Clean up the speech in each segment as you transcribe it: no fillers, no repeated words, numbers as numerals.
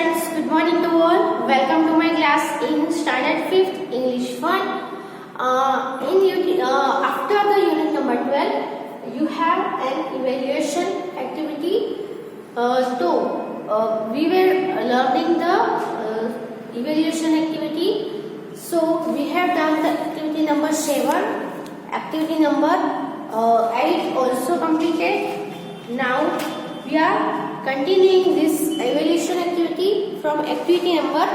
students, good morning to all. Welcome to my class in standard 5th English 1. After the unit number 12, you have an evaluation activity. We were learning the evaluation activity. So we have done the activity number 7, activity number 8 also completed. Now we are continuing this evaluation activity from activity number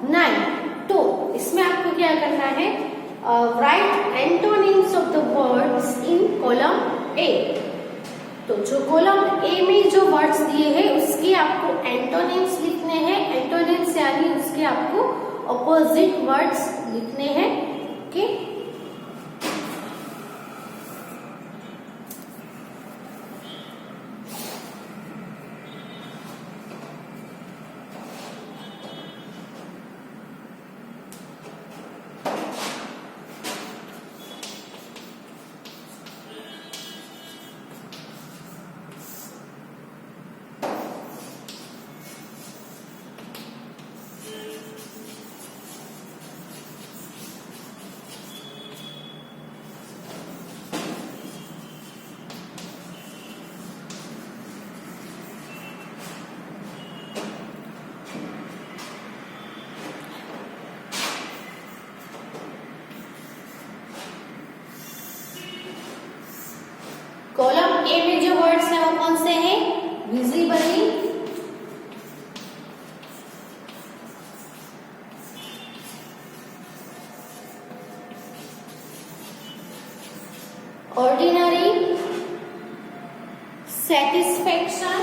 9. तो इसमें आपको क्या करना है, right antonyms of the words in column A. तो जो column A में जो वर्ड्स दिए हैं उसके आपको एंटोनिम्स लिखने हैं. एंटोनिम्स यानी उसके आपको ऑपोजिट वर्ड्स लिखने हैं. ओके, कॉलम ए में जो वर्ड्स हैं वो कौन से हैं? विजिबली, ऑर्डिनरी, सेटिस्फेक्शन,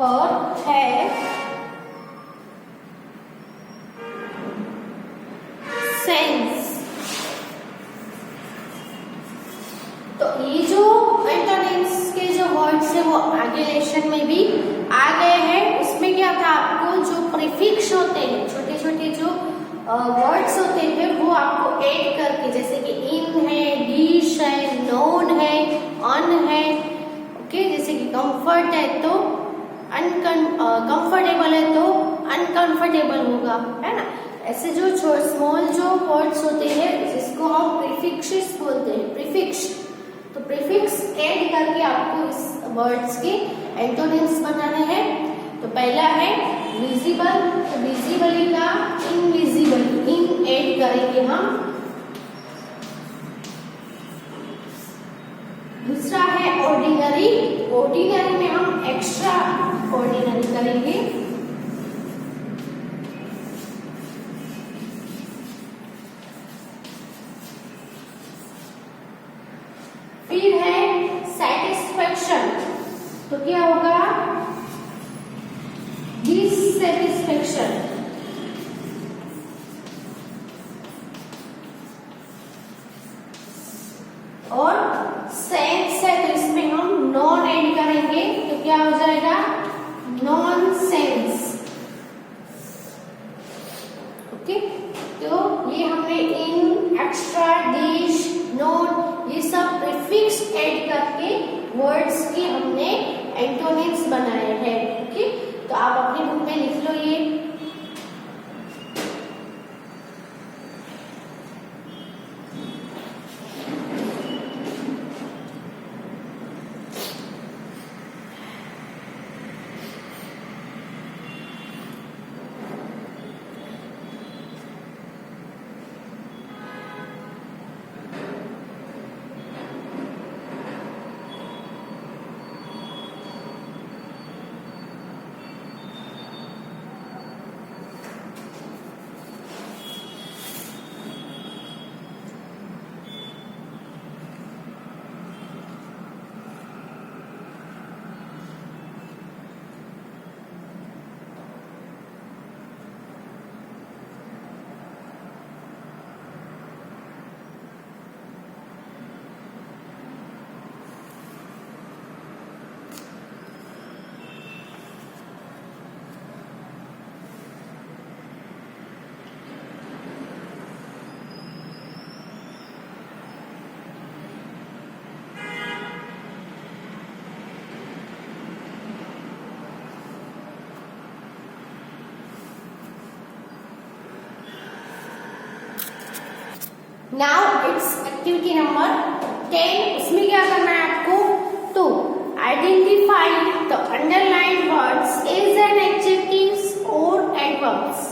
और है सेंस. तो ये जो एंटोनिम्स के जो वर्ड्स है वो आगे लेसन में भी आ गए हैं. उसमें क्या था, आपको जो प्रीफिक्स होते हैं, छोटे छोटे जो वर्ड्स होते हैं वो आपको ऐड करके, जैसे कि इन है, डिश है, नोन है, अन है. ओके, जैसे कि कंफर्ट है तो कंफर्टेबल है तो अनकंफर्टेबल होगा, है ना. ऐसे जो स्मॉल जो वर्ड्स होते हैं जिसको हम प्रीफिक्सेस बोलते हैं, प्रीफिक्स. तो प्रीफिक्स ऐड करके आपको इस वर्ड्स के एंटोनिम्स बनाने हैं. तो पहला है विजिबल. तो विजिबली का इनविजिबल, इन ऐड करेंगे हम. दूसरा है ऑर्डिनरी. ऑर्डिनरी में हम एक्स्ट्रा ऑर्डिनरी करेंगे. फिर है सेटिस्फेक्शन. तो क्या होगा? डिससेटिस्फेक्शन. और सेंस है तो इसमें हम नॉन ऐड करेंगे. तो क्या हो जाएगा? Non sense. ओके, तो ये हमने इन, एक्स्ट्रा, डिश, नॉन, ये सब प्रीफिक्स ऐड करके वर्ड्स के हमने एंटोनिम्स बनाए हैं. ओके, तो आप अपनी बुक में लिख लो ये. Now it's activity number 10। उसमें क्या करना है आपको, तो identify the underline words as an adjectives और adverbs,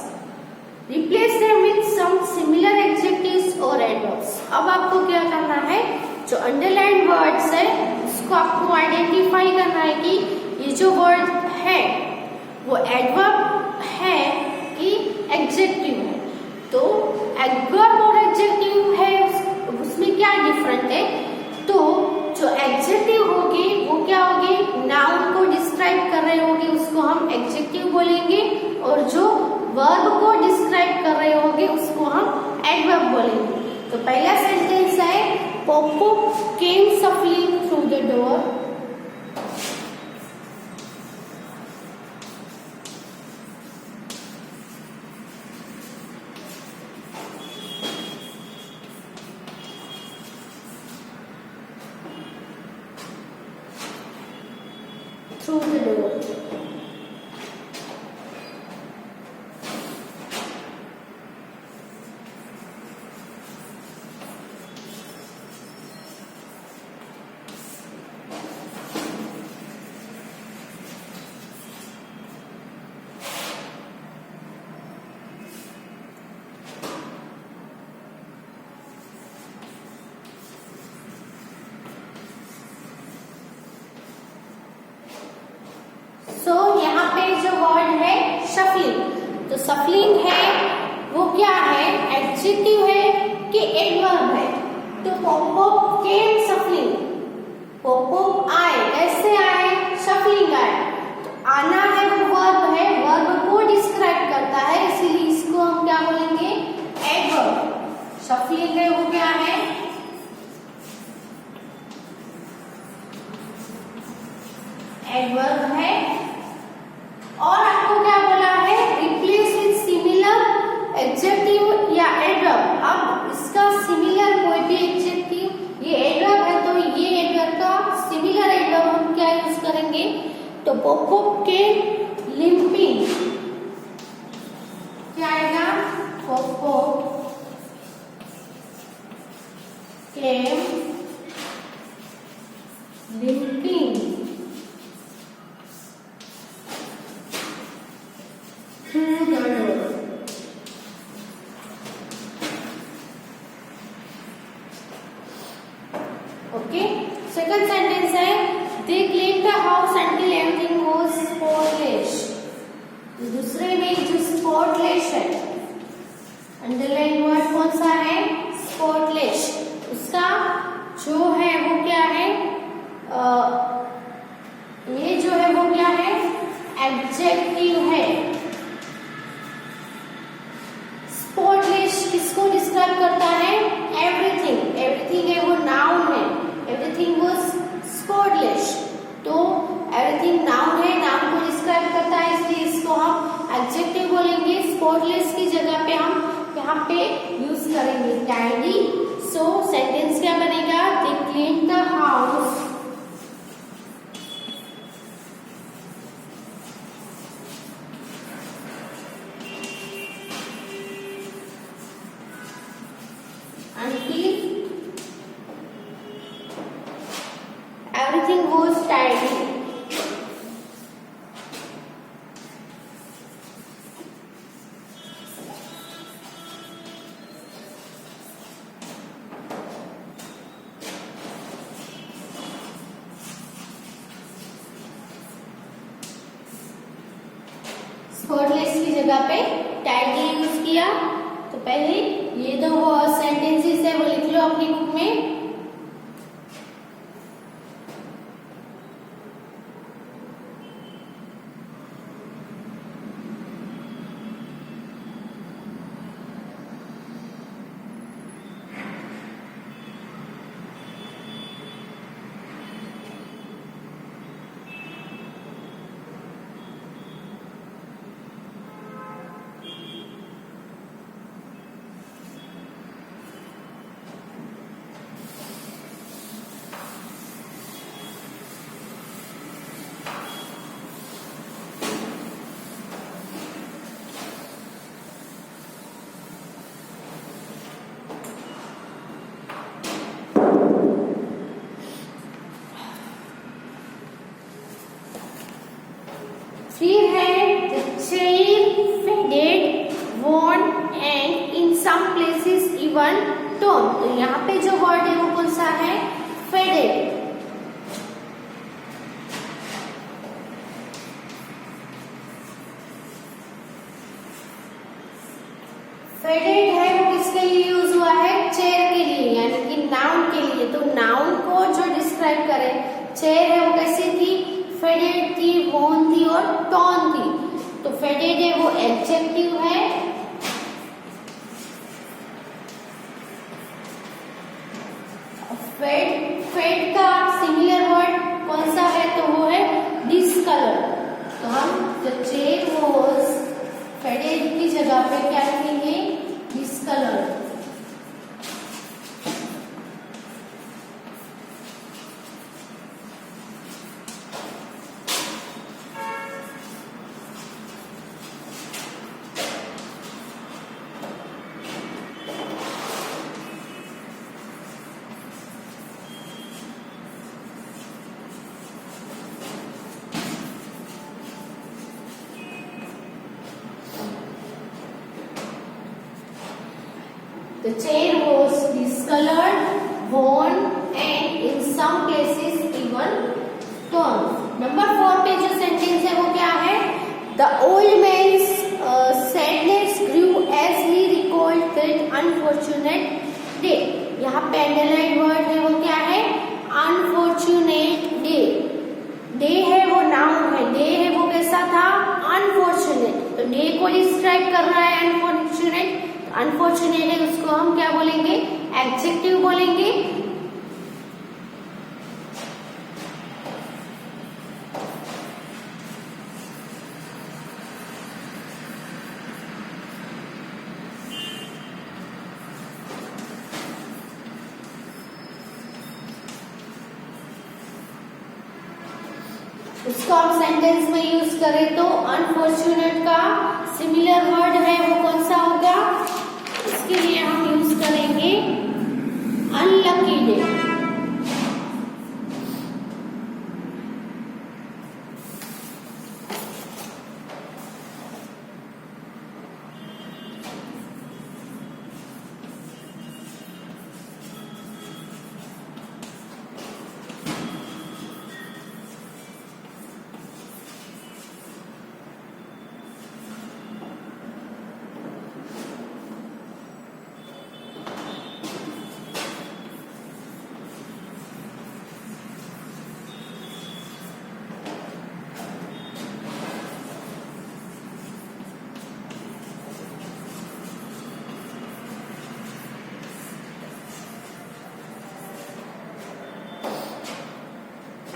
replace them with some similar adjectives और एडवर्ब्स। अब आपको क्या करना है, जो अंडरलाइन वर्ड्स है उसको आपको आइडेंटिफाई करना है कि ये जो वर्ड है वो एडवर्ब है कि एडजेक्टिव है। तो एडवर्ब और एडजेक्टिव है उसमें क्या डिफरेंट है, तो जो एडजेक्टिव होगी वो क्या होगी, नाउन को डिस्क्राइब कर रहे होगी उसको हम एडजेक्टिव बोलेंगे, और जो वर्ब को डिस्क्राइब कर रहे होंगे उसको हम एडवर्ब बोलेंगे। तो पहला सेंटेंस है, Poopó came सफलिंग through the door. Through the door. सो यहाँ पे जो वर्ड है शफलिंग, तो शफलिंग है वो क्या है, एडजेक्टिव है कि एडवर्ब है। तो पोपो केम सफलिंग, पोपो आए, कैसे आए, शफलिंग आए। तो आना है वो वर्ब है, वर्ब को डिस्क्राइब करता है, इसीलिए इसको हम क्या बोलेंगे, एडवर्ब। शफलिंग है वो क्या है, एडवर्ब है। और आपको क्या बोला है, रिप्लेस विद सिमिलर एडजेक्टिव या एडवर्ब। अब इसका सिमिलर कोई भी एडजेक्टिव, ये एडवर्ब है तो ये एडवर्ब का सिमिलर एडवर्ब हम क्या यूज करेंगे, तो पोपो के लिम्पिंग क्या आएगा, पोपो के लिम्पिंग ओके। सेकंड सेंटेंस है, they clean the house until everything was spotless. दूसरे में जो स्पॉटलेस है, अंडरलाइन वर्ड कौन सा है, स्पॉटलेस। उसका जो है वो क्या है, ये जो है वो क्या है, एडजेक्टिव है। स्पॉटलेस किसको डिस्क्राइब करता है, एवरीथिंग, एवरीथिंग है वो नाउन है, एवरीथिंग वाज स्पॉटलेस। तो एवरीथिंग नाउन है, नाउन को डिस्क्राइब करता है, इसलिए इसको हम एडजेक्टिव बोलेंगे। स्पॉटलेस की जगह पे हम यहाँ पे यूज करेंगे टाइडी। सो सेंटेंस क्या बनेगा, they clean the house until everything was tidy। Spotless की जगह पे टाइडी यूज किया। तो पहले ये दो सेंटेंसेस है वो लिख लो अपनी बुक में। Even tone. तो यहाँ पे जो वर्ड है वो कौन सा है? फेडेड। फेडेड है वो किसके लिए यूज हुआ है? चेयर के लिए, यानी कि नाउन के लिए। तो नाउन को जो डिस्क्राइब करे, चेयर है वो कैसी थी? फेडेड थी, वोन थी और टॉन थी। तो फेडेड है वो एडजेक्टिव है। फेड का सिमिलर वर्ड कौन सा है? तो वो है डिसकलर। तो हम द चेयर वाज फेडेड की जगह पे क्या लिखेंगे? Discolour. The chair was discolored, worn, and in some places even torn. Number 4 पे जो सेंटेंस है वो क्या है? The old man's sadness grew as he recalled that unfortunate day. यहाँ पे अंडरलाइन वर्ड है वो क्या है? Unfortunate day. डे है वो नाउन है, डे है वो कैसा था? अनफॉर्चुनेट। तो डे को डिस्क्राइब कर रहा है अनफॉर्चुनेट। अनफॉर्चुनेट है उसको हम क्या बोलेंगे? एडजेक्टिव बोलेंगे। उसको हम सेंटेंस में यूज करें तो अनफॉर्चुनेट का सिमिलर वर्ड है वो कौन सा होगा? इसके लिए हम यूज करेंगे unlucky day.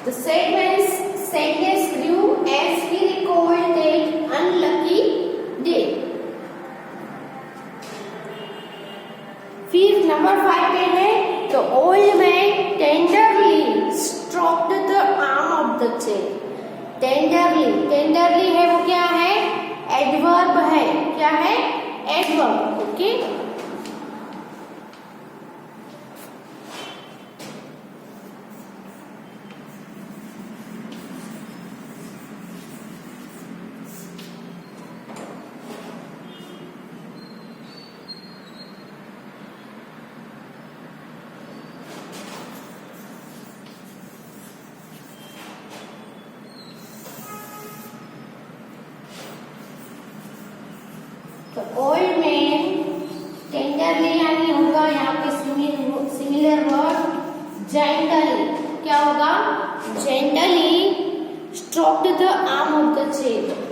The sadness grew as he recalled that unlucky day. फिर नंबर 5 पे है तो old man tenderly stroked the arm of the chair. tenderly है वो क्या है? एडवर्ब है। क्या है? एडवर्ब। ओके। तो ओल्ड मैन टेंडरली यानी होगा यहाँ पे सिमिलर वर्ड जेंटली। क्या होगा? Gently stroked the arm of the chair.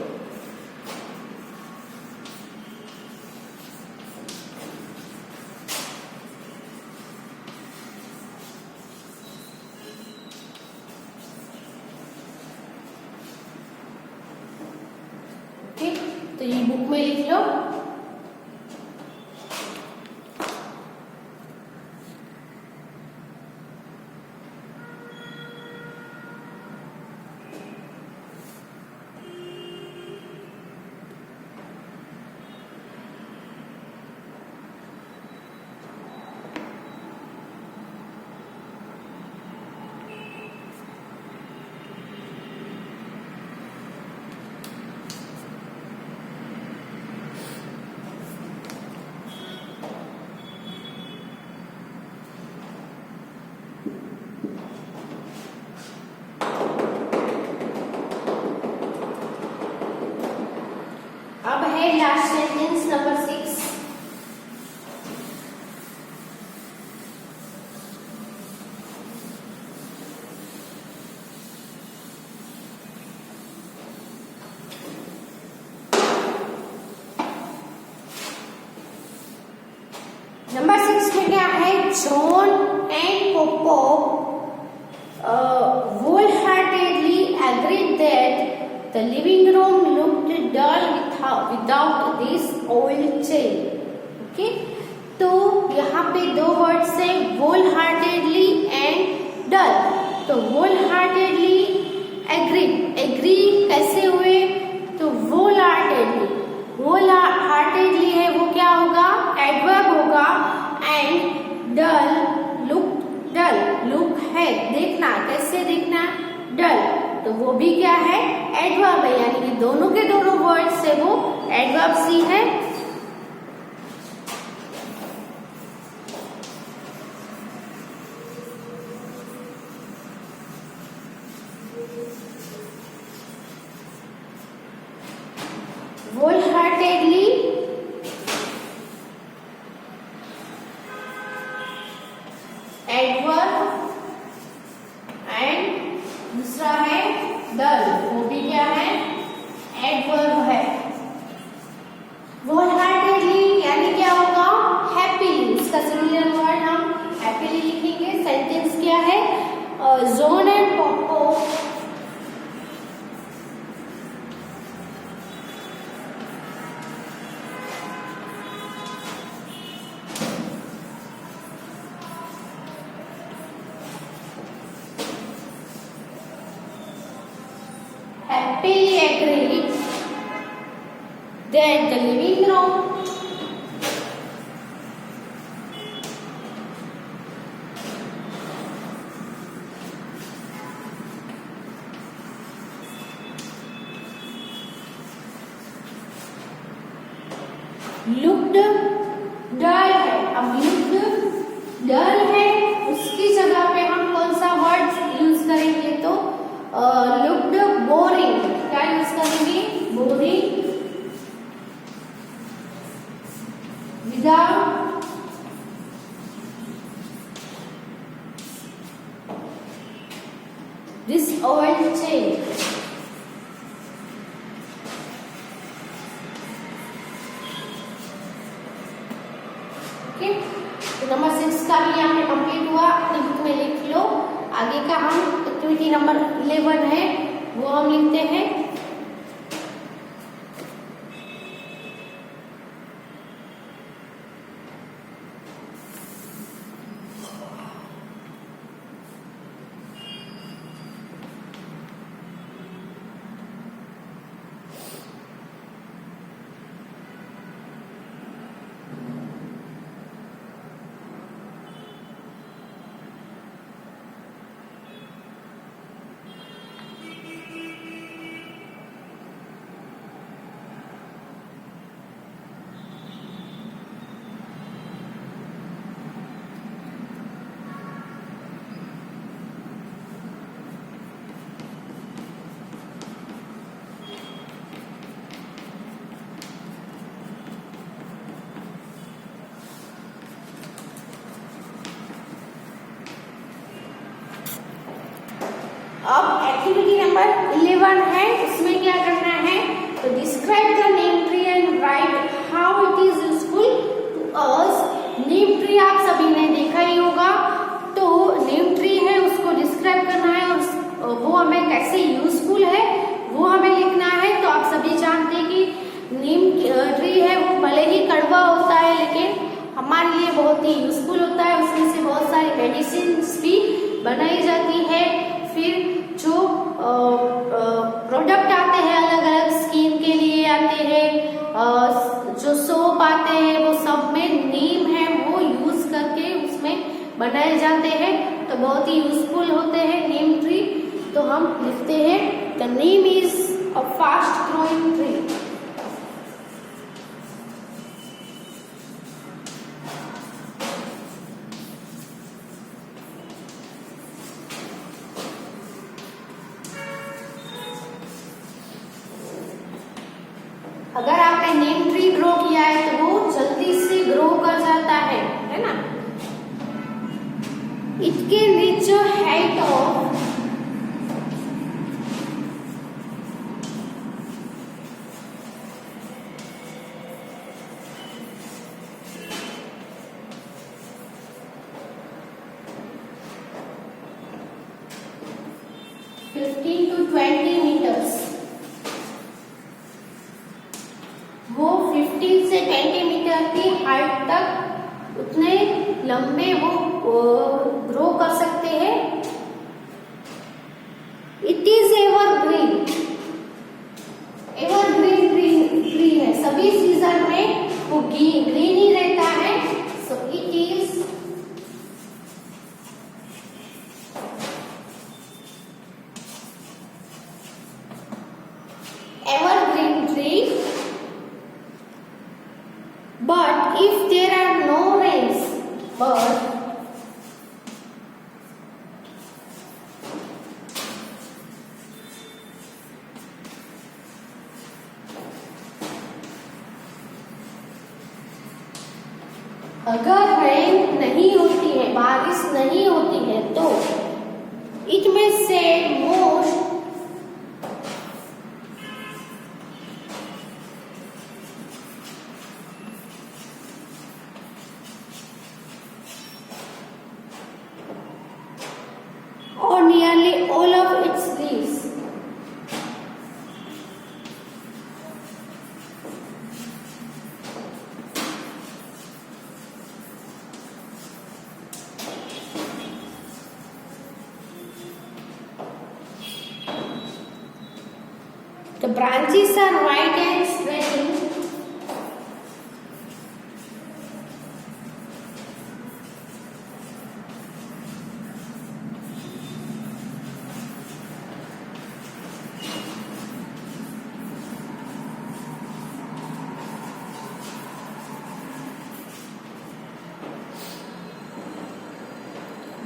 ठीक, तो ये बुक में लिख लो। है John and Poopó wholeheartedly agreed that the living room looked dull without this old chair. Okay, तो यहाँ पे दो वर्ड्स है wholeheartedly and dull. तो wholeheartedly एग्री कैसे हुए? तो wholeheartedly है वो क्या होगा? एडवर्ब होगा. एंड डल लुक है देखना, कैसे देखना? डल. तो वो भी क्या है? एडवर्ब है, यानी कि दोनों के दोनों वर्ड्स से वो एडवर्ब सी है. wholeheartedly एडवर्ब एंड दूसरा है डल, वो भी क्या है? एडवर्ब है. wholeheartedly यानी क्या होगा? हैप्पीली. इसका सिमिलर वर्ड हम हैप्पीली लिखेंगे. सेंटेंस क्या है? John and Poopó happily agreed that the living room looked dull है. अब looked dull है, उसकी जगह पे हम कौन सा वर्ड यूज करेंगे? तो looked boring. क्या यूज करेंगे? boring without this old chair. Okay, तो नंबर 6 का भी यहाँ पे कंप्लीट हुआ. अपनी बुक में लिख लो. आगे का हम एक्टिविटी नंबर 11 है वो हम लिखते हैं. अब एक्टिविटी नंबर 11 है, इसमें क्या करना है? तो describe the neem tree and write how it is useful to us. Neem tree आप सभी ने देखा ही होगा. तो नेम ट्री है उसको डिस्क्राइब करना है और वो हमें कैसे यूजफुल है वो हमें लिखना है. तो आप सभी जानते हैं कि नेम ट्री है वो भले ही कड़वा होता है लेकिन हमारे लिए बहुत ही यूजफुल होता है. उसमें से बहुत सारी मेडिसिन भी बनाई जाती है. फिर जो प्रोडक्ट आते हैं अलग अलग स्किन के लिए आते हैं, जो सोप आते हैं वो सब में नीम है वो यूज करके उसमें बनाए जाते हैं. तो बहुत ही यूजफुल होते हैं नीम ट्री. तो हम लिखते हैं the Neem is a fast growing tree. अगर आपने नीम ट्री ग्रो किया है तो वो जल्दी से ग्रो कर जाता है ना. It can reach a height of 15 to 20 meters. वो 15 से 20 मीटर की हाइट तक उतने लंबे वो ग्रो कर सकते हैं. It is evergreen. Evergreen tree है, सभी सीजन में वो ग्रीन ही रहता है. So it is evergreen tree. But if there are no rains, but अगर रेन नहीं होती है, बारिश नहीं होती है, तो इट में से most or nearly all of its leaves the branches are wide and spreading.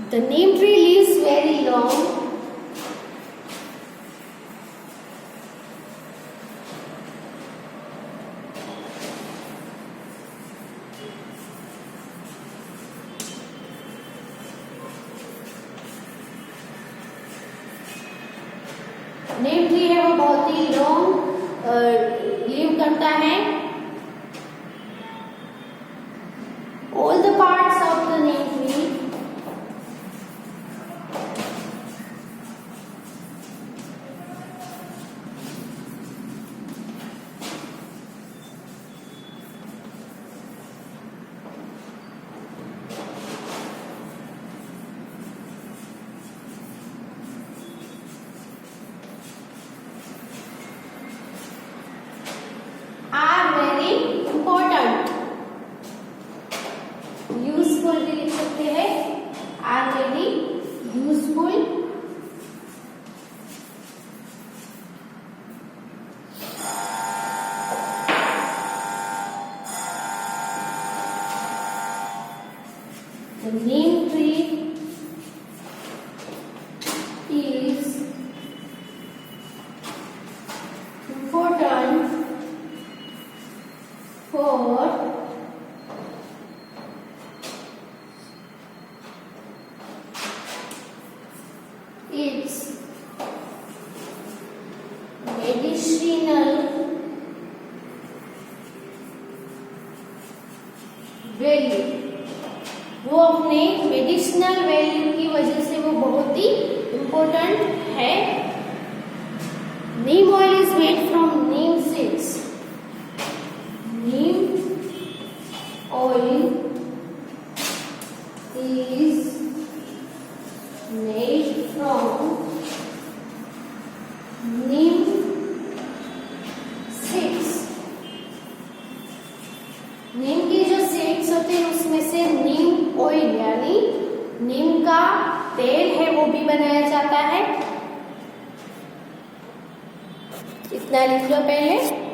The neem tree lives very long. Neem tree है वो बहुत ही लॉन्ग लिव करता है. All the parts of the neem tree are very important. Useful भी लिख सकते हैं. Are very useful. The neem tree is important for its medicinal value. वो अपने मेडिसिनल वैल्यू की वजह से वो बहुत ही इम्पोर्टेंट है. Neem oil is made from neem seeds. Neem oil is made from neem seeds. Neem की जो सीड्स होते हैं उसमें से नीम ऑयल यानी नीम का तेल है वो भी बनाया जाता है. इतना लिख लो पहले.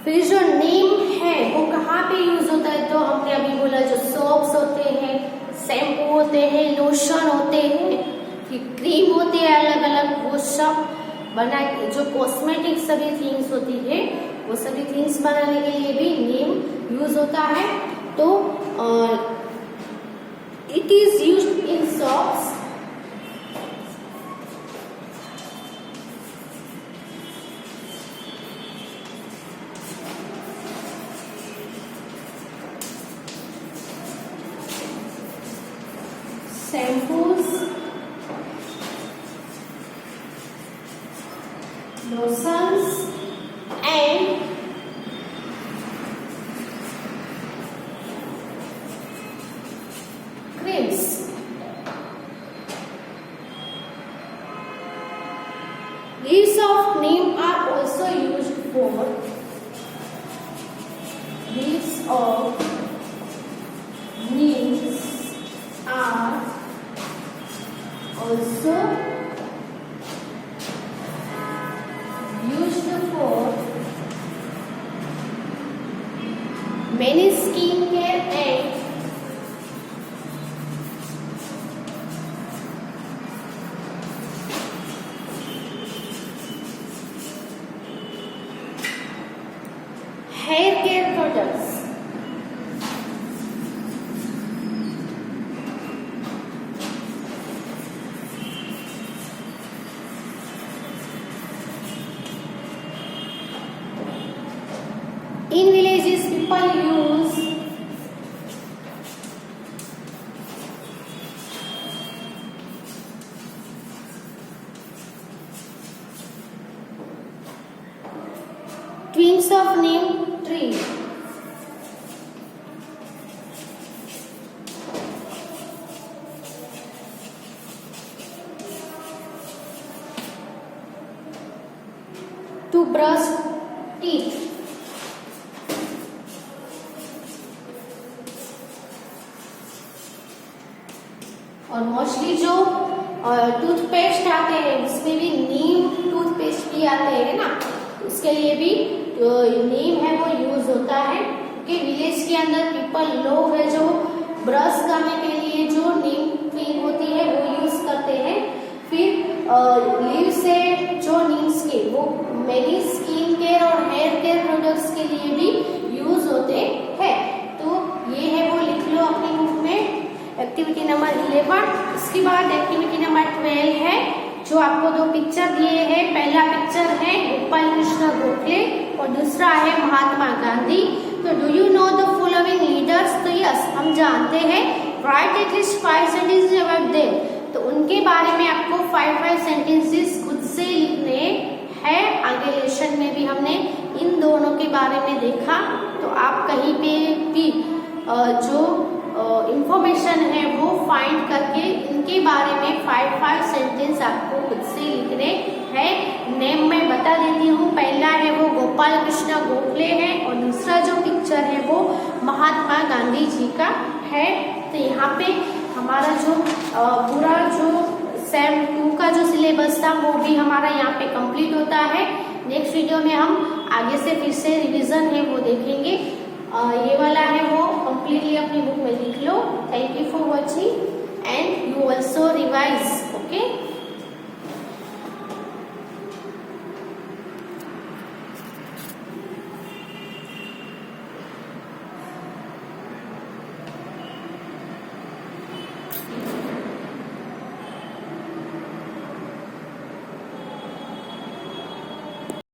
फिर जो नेम है वो कहाँ पे यूज होता है, तो हमने अभी बोला जो सोप्स होते हैं, शैम्पू होते हैं, लोशन होते हैं, फिर क्रीम होती है अलग अलग, वो सब बना जो कॉस्मेटिक सभी थिंग्स होती है वो सभी थिंग्स बनाने के लिए भी नेम यूज होता है। तो it is used in shops, shampoos, lotions and creams. Leaves of neem are also used for leaves of neem are also used for many skincare and hair care products. In villages, people use twigs of neem tree. To brush teeth. और mostly जो toothpaste आते हैं उसमें भी नीम toothpaste भी आते हैं ना, उसके लिए भी नीम है वो यूज होता है। क्योंकि विलेज के अंदर पीपल लोग है जो ब्रश करने के लिए जो नीम ट्विग होती है वो यूज करते हैं। फिर लीव से जो नीम्स के वो मेनी स्किन केयर और हेयर केयर प्रोडक्ट्स के लिए भी यूज होते हैं। तो ये है वो लिख लो अपनी बुक में एक्टिविटी नंबर 11। इसके बाद एक्टिविटी नंबर 12 है जो आपको दो पिक्चर दिए हैं। पहला पिक्चर है गोपाल कृष्ण गोखले और दूसरा है महात्मा गांधी। तो do you know the following leaders? तो यस, हम जानते हैं। Right at least 5 sentences about them. तो उनके बारे में आपको 5 सेंटेंसेस खुद से लिखने हैं। आगे लेसन में भी हमने इन दोनों के बारे में देखा। तो आप कहीं पे भी जो इंफॉर्मेशन है वो फाइंड करके इनके बारे में 5 सेंटेंस आपको खुद से लिखने हैं। नेम मैं बता देती हूँ। पहला है वो गोपाल कृष्ण गोखले है और दूसरा जो पिक्चर है वो महात्मा गांधी जी का है। तो यहाँ पे हमारा जो पूरा जो सेम 2 का जो सिलेबस था वो भी हमारा यहाँ पे कंप्लीट होता है। नेक्स्ट वीडियो में हम आगे से फिर से रिवीजन है वो देखेंगे। ये वाला है वो कंप्लीटली अपनी बुक में लिख लो। Thank you for watching and you also revise. Okay.